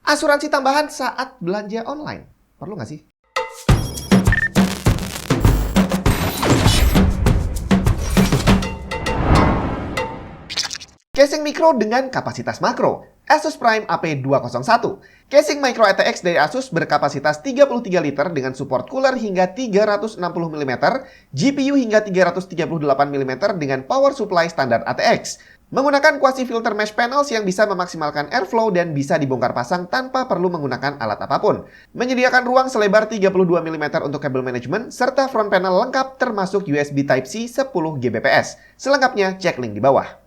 Asuransi tambahan saat belanja online. Perlu nggak sih? Casing mikro dengan kapasitas makro. Asus Prime AP201. Casing Micro ATX dari Asus berkapasitas 33 liter dengan support cooler hingga 360 mm, GPU hingga 338 mm dengan power supply standar ATX. Menggunakan quasi filter mesh panels yang bisa memaksimalkan airflow dan bisa dibongkar pasang tanpa perlu menggunakan alat apapun. Menyediakan ruang selebar 32 mm untuk kabel manajemen, serta front panel lengkap termasuk USB Type-C 10 Gbps. Selengkapnya cek link di bawah.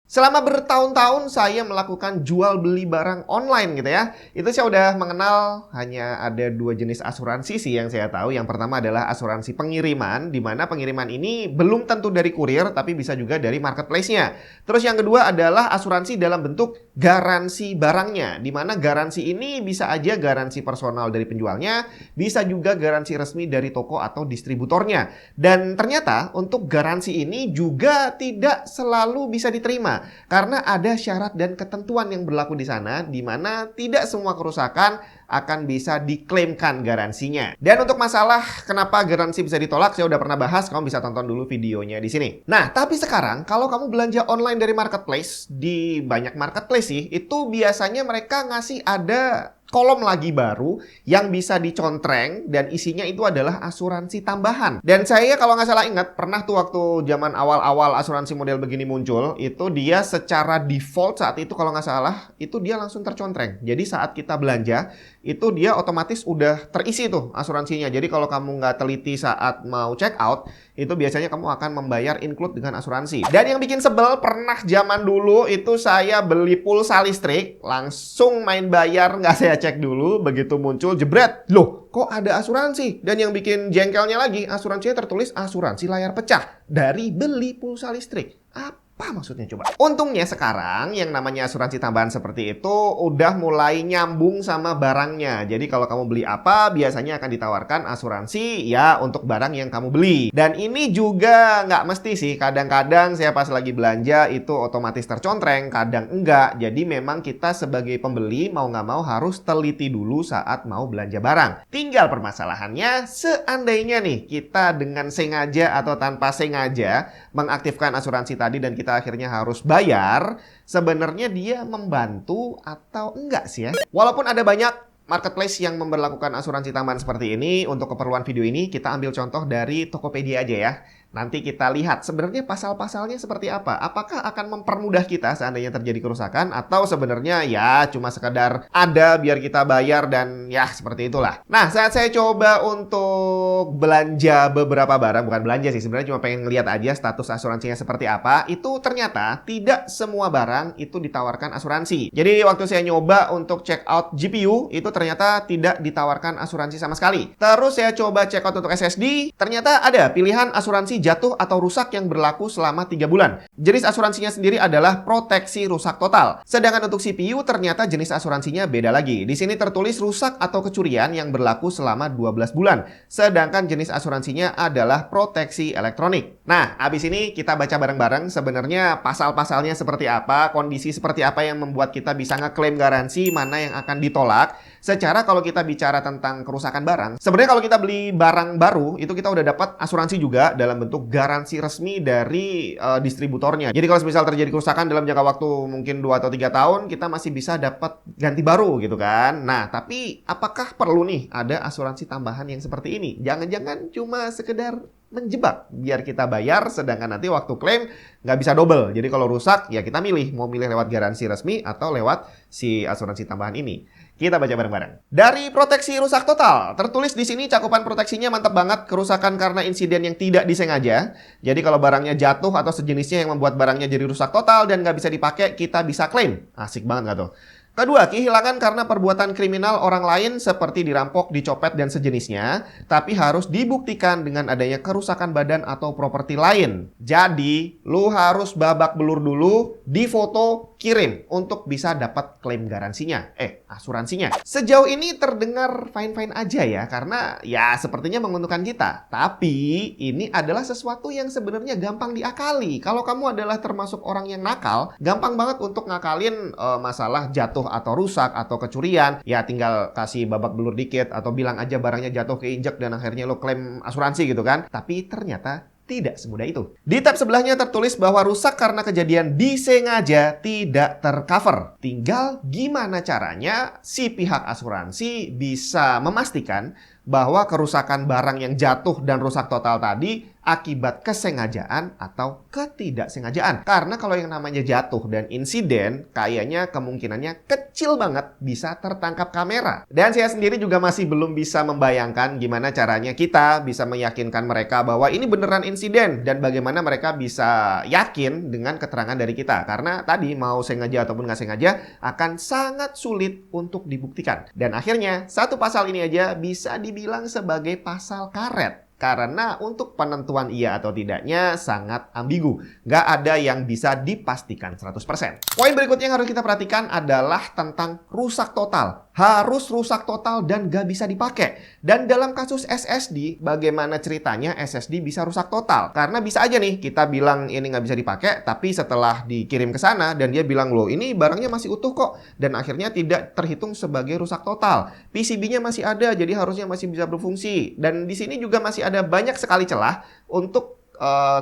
Selama bertahun-tahun saya melakukan jual beli barang online gitu ya. Itu saya udah mengenal hanya ada dua jenis asuransi sih yang saya tahu. Yang pertama adalah asuransi pengiriman, di mana pengiriman ini belum tentu dari kurir tapi bisa juga dari marketplace-nya. Terus yang kedua adalah asuransi dalam bentuk garansi barangnya, di mana garansi ini bisa aja garansi personal dari penjualnya, bisa juga garansi resmi dari toko atau distributornya. Dan ternyata untuk garansi ini juga tidak selalu bisa diterima. Karena ada syarat dan ketentuan yang berlaku di sana, di mana tidak semua kerusakan akan bisa diklaimkan garansinya. Dan untuk masalah kenapa garansi bisa ditolak, saya udah pernah bahas, kamu bisa tonton dulu videonya di sini. Nah, tapi sekarang kalau kamu belanja online dari marketplace, di banyak marketplace sih, itu biasanya mereka ngasih ada kolom lagi baru yang bisa dicontreng dan isinya itu adalah asuransi tambahan. Dan saya kalau nggak salah ingat, pernah tuh waktu zaman awal-awal asuransi model begini muncul, itu dia secara default saat itu kalau nggak salah, itu dia langsung tercontreng. Jadi saat kita belanja, itu dia otomatis udah terisi tuh asuransinya. Jadi kalau kamu nggak teliti saat mau check out, itu biasanya kamu akan membayar include dengan asuransi. Dan yang bikin sebel, pernah zaman dulu itu saya beli pulsa listrik, langsung main bayar, nggak saya cek dulu, begitu muncul jebret, loh kok ada asuransi? Dan yang bikin jengkelnya lagi, asuransinya tertulis asuransi layar pecah dari beli pulsa listrik. Apa maksudnya coba? Untungnya sekarang yang namanya asuransi tambahan seperti itu udah mulai nyambung sama barangnya. Jadi kalau kamu beli apa, biasanya akan ditawarkan asuransi ya untuk barang yang kamu beli. Dan ini juga nggak mesti sih. Kadang-kadang saya pas lagi belanja itu otomatis tercontreng, kadang enggak. Jadi memang kita sebagai pembeli mau nggak mau harus teliti dulu saat mau belanja barang. Tinggal permasalahannya, seandainya nih kita dengan sengaja atau tanpa sengaja mengaktifkan asuransi tadi dan kita akhirnya harus bayar, sebenarnya dia membantu atau enggak sih ya? Walaupun ada banyak marketplace yang memberlakukan asuransi tambahan seperti ini, untuk keperluan video ini kita ambil contoh dari Tokopedia aja ya. Nanti kita lihat sebenarnya pasal-pasalnya seperti apa. Apakah akan mempermudah kita seandainya terjadi kerusakan, atau sebenarnya ya cuma sekedar ada biar kita bayar dan ya seperti itulah. Nah, saat saya coba untuk belanja beberapa barang, bukan belanja sih, sebenarnya cuma pengen ngeliat aja status asuransinya seperti apa, itu ternyata tidak semua barang itu ditawarkan asuransi. Jadi waktu saya nyoba untuk check out GPU, itu ternyata tidak ditawarkan asuransi sama sekali. Terus saya coba check out untuk SSD, ternyata ada pilihan asuransi jatuh atau rusak yang berlaku selama 3 bulan. Jenis asuransinya sendiri adalah proteksi rusak total. Sedangkan untuk CPU ternyata jenis asuransinya beda lagi. Di sini tertulis rusak atau kecurian yang berlaku selama 12 bulan. Sedangkan jenis asuransinya adalah proteksi elektronik. Nah, abis ini kita baca bareng-bareng sebenarnya pasal-pasalnya seperti apa, kondisi seperti apa yang membuat kita bisa ngeklaim garansi, mana yang akan ditolak. Secara kalau kita bicara tentang kerusakan barang, sebenarnya kalau kita beli barang baru, itu kita udah dapat asuransi juga dalam bentuk garansi resmi dari distributornya. Jadi kalau misal terjadi kerusakan dalam jangka waktu mungkin 2 atau 3 tahun, kita masih bisa dapat ganti baru gitu kan. Nah, tapi apakah perlu nih ada asuransi tambahan yang seperti ini? Jangan-jangan cuma sekedar menjebak biar kita bayar, sedangkan nanti waktu klaim nggak bisa double. Jadi kalau rusak ya kita milih, mau milih lewat garansi resmi atau lewat si asuransi tambahan ini. Kita baca bareng-bareng. Dari proteksi rusak total, tertulis di sini cakupan proteksinya mantap banget, kerusakan karena insiden yang tidak disengaja. Jadi kalau barangnya jatuh atau sejenisnya yang membuat barangnya jadi rusak total dan nggak bisa dipakai, kita bisa klaim. Asik banget nggak tuh? Kedua, kehilangan karena perbuatan kriminal orang lain seperti dirampok, dicopet, dan sejenisnya, tapi harus dibuktikan dengan adanya kerusakan badan atau properti lain. Jadi, lu harus babak belur dulu, difoto, kirim untuk bisa dapat klaim garansinya, asuransinya. Sejauh ini terdengar fine-fine aja ya, karena ya sepertinya menguntungkan kita. Tapi ini adalah sesuatu yang sebenarnya gampang diakali. Kalau kamu adalah termasuk orang yang nakal, gampang banget untuk ngakalin masalah jatuh atau rusak atau kecurian. Ya tinggal kasih babak belur dikit atau bilang aja barangnya jatuh keinjek dan akhirnya lo klaim asuransi gitu kan. Tapi ternyata tidak semudah itu. Di tab sebelahnya tertulis bahwa rusak karena kejadian disengaja tidak tercover. Tinggal gimana caranya si pihak asuransi bisa memastikan bahwa kerusakan barang yang jatuh dan rusak total tadi akibat kesengajaan atau ketidaksengajaan. Karena kalau yang namanya jatuh dan insiden, kayaknya kemungkinannya kecil banget bisa tertangkap kamera. Dan saya sendiri juga masih belum bisa membayangkan gimana caranya kita bisa meyakinkan mereka bahwa ini beneran insiden dan bagaimana mereka bisa yakin dengan keterangan dari kita. Karena tadi mau sengaja ataupun nggak sengaja akan sangat sulit untuk dibuktikan. Dan akhirnya satu pasal ini aja bisa dibilang sebagai pasal karet. Karena untuk penentuan iya atau tidaknya sangat ambigu. Nggak ada yang bisa dipastikan 100%. Poin berikutnya yang harus kita perhatikan adalah tentang rusak total. Harus rusak total dan nggak bisa dipakai. Dan dalam kasus SSD, bagaimana ceritanya SSD bisa rusak total? Karena bisa aja nih kita bilang ini nggak bisa dipakai, tapi setelah dikirim ke sana dan dia bilang loh ini barangnya masih utuh kok. Dan akhirnya tidak terhitung sebagai rusak total. PCB-nya masih ada, jadi harusnya masih bisa berfungsi. Dan di sini juga masih ada banyak sekali celah untuk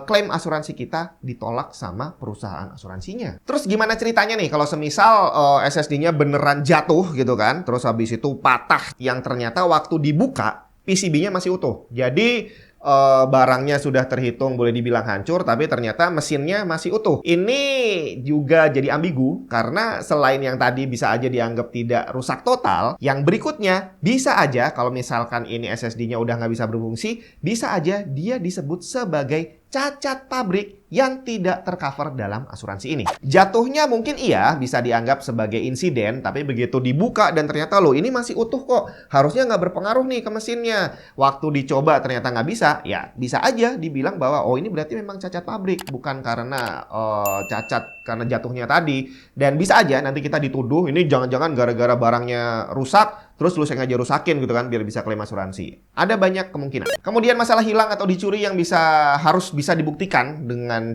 klaim asuransi kita ditolak sama perusahaan asuransinya. Terus gimana ceritanya nih kalau semisal SSD-nya beneran jatuh gitu kan, terus habis itu patah yang ternyata waktu dibuka PCB-nya masih utuh. Jadi barangnya sudah terhitung boleh dibilang hancur, tapi ternyata mesinnya masih utuh. Ini juga jadi ambigu karena selain yang tadi bisa aja dianggap tidak rusak total, yang berikutnya bisa aja kalau misalkan ini SSD-nya udah nggak bisa berfungsi, bisa aja dia disebut sebagai cacat pabrik yang tidak tercover dalam asuransi ini. Jatuhnya mungkin iya bisa dianggap sebagai insiden, tapi begitu dibuka dan ternyata loh ini masih utuh kok, harusnya nggak berpengaruh nih ke mesinnya. Waktu dicoba ternyata nggak bisa, ya bisa aja dibilang bahwa oh ini berarti memang cacat pabrik, bukan karena cacat karena jatuhnya tadi. Dan bisa aja nanti kita dituduh ini jangan-jangan gara-gara barangnya rusak, terus lu sengaja rusakin gitu kan biar bisa klaim asuransi. Ada banyak kemungkinan. Kemudian masalah hilang atau dicuri yang harus bisa dibuktikan dengan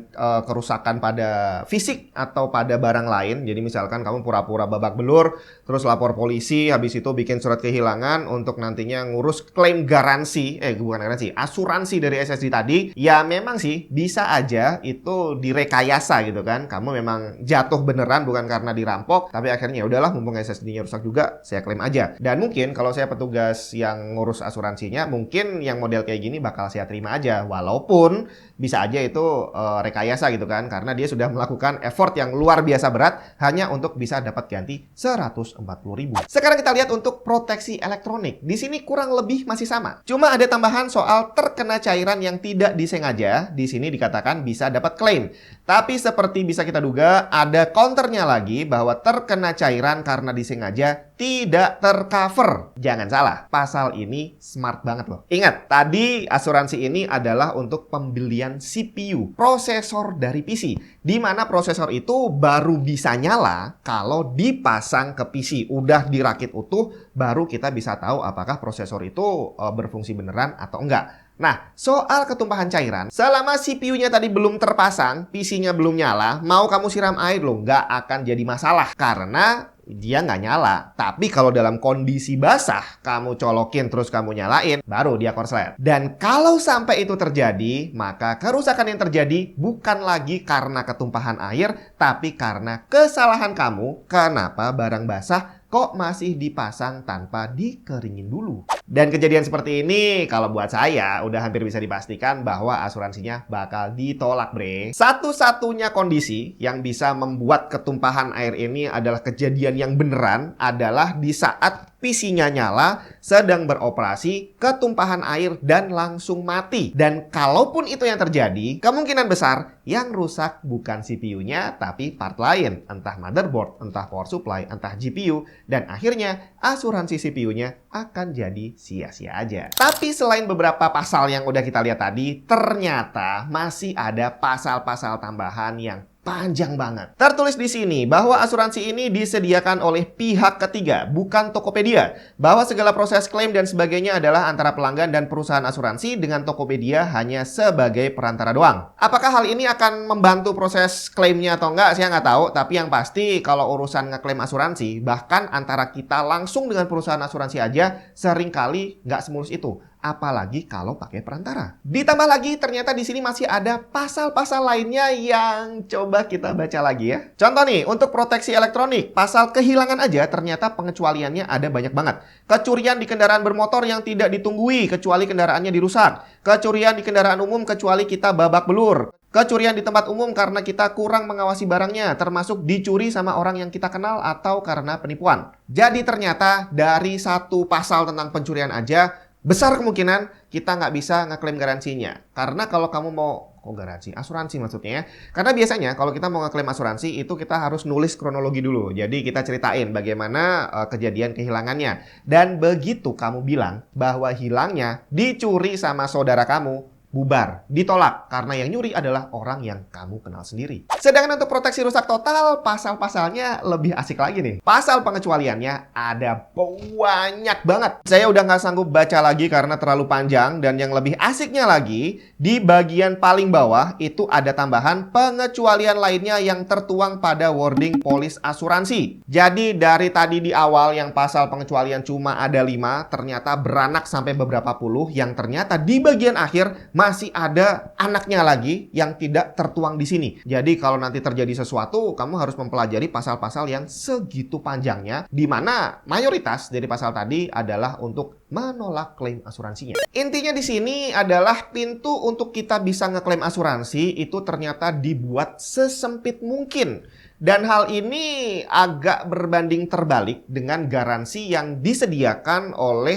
kerusakan pada fisik atau pada barang lain. Jadi misalkan kamu pura-pura babak belur, terus lapor polisi, habis itu bikin surat kehilangan untuk nantinya ngurus klaim garansi, bukan garansi, asuransi dari SSD tadi. Ya memang sih bisa aja itu direkayasa gitu kan. Kamu memang jatuh beneran bukan karena dirampok, tapi akhirnya udahlah mumpung SSD-nya rusak juga, saya klaim aja. Dan mungkin kalau saya petugas yang ngurus asuransinya, mungkin yang model kayak gini bakal saya terima aja. Walaupun bisa aja itu rekayasa gitu kan. Karena dia sudah melakukan effort yang luar biasa berat hanya untuk bisa dapat ganti 140.000. Sekarang kita lihat untuk proteksi elektronik. Di sini kurang lebih masih sama. Cuma ada tambahan soal terkena cairan yang tidak disengaja. Di sini dikatakan bisa dapat klaim. Tapi seperti bisa kita duga, ada counternya lagi bahwa terkena cairan karena disengaja tidak tercover. Jangan salah, pasal ini smart banget loh. Ingat, tadi asuransi ini adalah untuk pembelian CPU, prosesor dari PC. Di mana prosesor itu baru bisa nyala kalau dipasang ke PC. Udah dirakit utuh, baru kita bisa tahu apakah prosesor itu berfungsi beneran atau enggak. Nah, soal ketumpahan cairan, selama CPU-nya tadi belum terpasang, PC-nya belum nyala, mau kamu siram air loh, nggak akan jadi masalah. Karena dia nggak nyala. Tapi kalau dalam kondisi basah, kamu colokin terus kamu nyalain, baru dia korslet. Dan kalau sampai itu terjadi, maka kerusakan yang terjadi bukan lagi karena ketumpahan air, tapi karena kesalahan kamu. Kenapa barang basah kok masih dipasang tanpa dikeringin dulu? Dan kejadian seperti ini kalau buat saya udah hampir bisa dipastikan bahwa asuransinya bakal ditolak, bre. Satu-satunya kondisi yang bisa membuat ketumpahan air ini adalah kejadian yang beneran adalah di saat PC-nya nyala, sedang beroperasi, ketumpahan air dan langsung mati. Dan kalaupun itu yang terjadi, kemungkinan besar yang rusak bukan CPU-nya tapi part lain, entah motherboard, entah power supply, entah GPU, dan akhirnya asuransi CPU-nya akan jadi sia-sia aja. Tapi selain beberapa pasal yang udah kita lihat tadi, ternyata masih ada pasal-pasal tambahan yang panjang banget. Tertulis di sini bahwa asuransi ini disediakan oleh pihak ketiga, bukan Tokopedia. Bahwa segala proses klaim dan sebagainya adalah antara pelanggan dan perusahaan asuransi, dengan Tokopedia hanya sebagai perantara doang. Apakah hal ini akan membantu proses klaimnya atau enggak, saya nggak tahu. Tapi yang pasti kalau urusan ngeklaim asuransi, bahkan antara kita langsung dengan perusahaan asuransi aja seringkali nggak semulus itu. Apalagi kalau pakai perantara. Ditambah lagi ternyata di sini masih ada pasal-pasal lainnya yang coba kita baca lagi ya. Contoh nih, untuk proteksi elektronik, pasal kehilangan aja ternyata pengecualiannya ada banyak banget. Kecurian di kendaraan bermotor yang tidak ditunggui kecuali kendaraannya dirusak. Kecurian di kendaraan umum kecuali kita babak belur. Kecurian di tempat umum karena kita kurang mengawasi barangnya, termasuk dicuri sama orang yang kita kenal atau karena penipuan. Jadi ternyata dari satu pasal tentang pencurian aja, besar kemungkinan kita nggak bisa ngeklaim garansinya. Karena kalau kamu mau, garansi? Asuransi maksudnya ya. Karena biasanya kalau kita mau ngeklaim asuransi itu kita harus nulis kronologi dulu. Jadi kita ceritain bagaimana kejadian kehilangannya. Dan begitu kamu bilang bahwa hilangnya dicuri sama saudara kamu, bubar, ditolak, karena yang nyuri adalah orang yang kamu kenal sendiri. Sedangkan untuk proteksi rusak total, pasal-pasalnya lebih asik lagi nih. Pasal pengecualiannya ada banyak banget. Saya udah nggak sanggup baca lagi karena terlalu panjang, dan yang lebih asiknya lagi, di bagian paling bawah itu ada tambahan pengecualian lainnya yang tertuang pada wording polis asuransi. Jadi dari tadi di awal yang pasal pengecualian cuma ada 5, ternyata beranak sampai beberapa puluh, yang ternyata di bagian akhir masih ada anaknya lagi yang tidak tertuang di sini. Jadi kalau nanti terjadi sesuatu, kamu harus mempelajari pasal-pasal yang segitu panjangnya, di mana mayoritas dari pasal tadi adalah untuk menolak klaim asuransinya. Intinya di sini adalah pintu untuk kita bisa ngeklaim asuransi itu ternyata dibuat sesempit mungkin. Dan hal ini agak berbanding terbalik dengan garansi yang disediakan oleh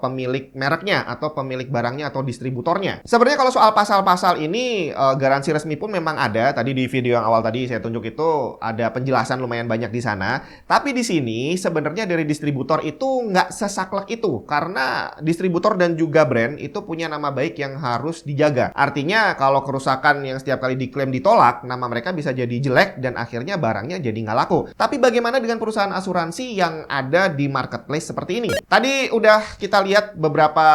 pemilik mereknya atau pemilik barangnya atau distributornya. Sebenarnya kalau soal pasal-pasal ini, garansi resmi pun memang ada. Tadi di video yang awal tadi saya tunjuk itu ada penjelasan lumayan banyak di sana. Tapi di sini sebenarnya dari distributor itu nggak sesaklek itu. Karena distributor dan juga brand itu punya nama baik yang harus dijaga. Artinya kalau kerusakan yang setiap kali diklaim ditolak, nama mereka bisa jadi jelek dan akhirnya barangnya jadi nggak laku. Tapi bagaimana dengan perusahaan asuransi yang ada di marketplace seperti ini? Tadi udah kita lihat beberapa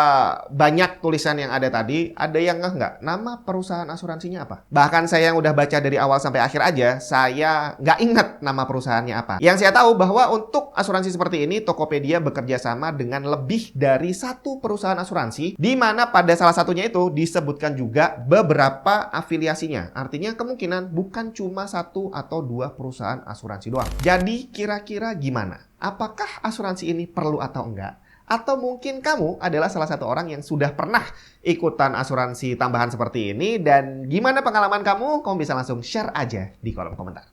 banyak tulisan yang ada tadi. Ada yang nggak? Nama perusahaan asuransinya apa? Bahkan saya yang udah baca dari awal sampai akhir aja, saya nggak ingat nama perusahaannya apa. Yang saya tahu bahwa untuk asuransi seperti ini, Tokopedia bekerja sama dengan lebih dari satu perusahaan asuransi, di mana pada salah satunya itu disebutkan juga beberapa afiliasinya. Artinya kemungkinan bukan cuma satu atau dua perusahaan asuransi doang. Jadi kira-kira gimana? Apakah asuransi ini perlu atau enggak? Atau mungkin kamu adalah salah satu orang yang sudah pernah ikutan asuransi tambahan seperti ini, dan gimana pengalaman kamu? Kamu bisa langsung share aja di kolom komentar.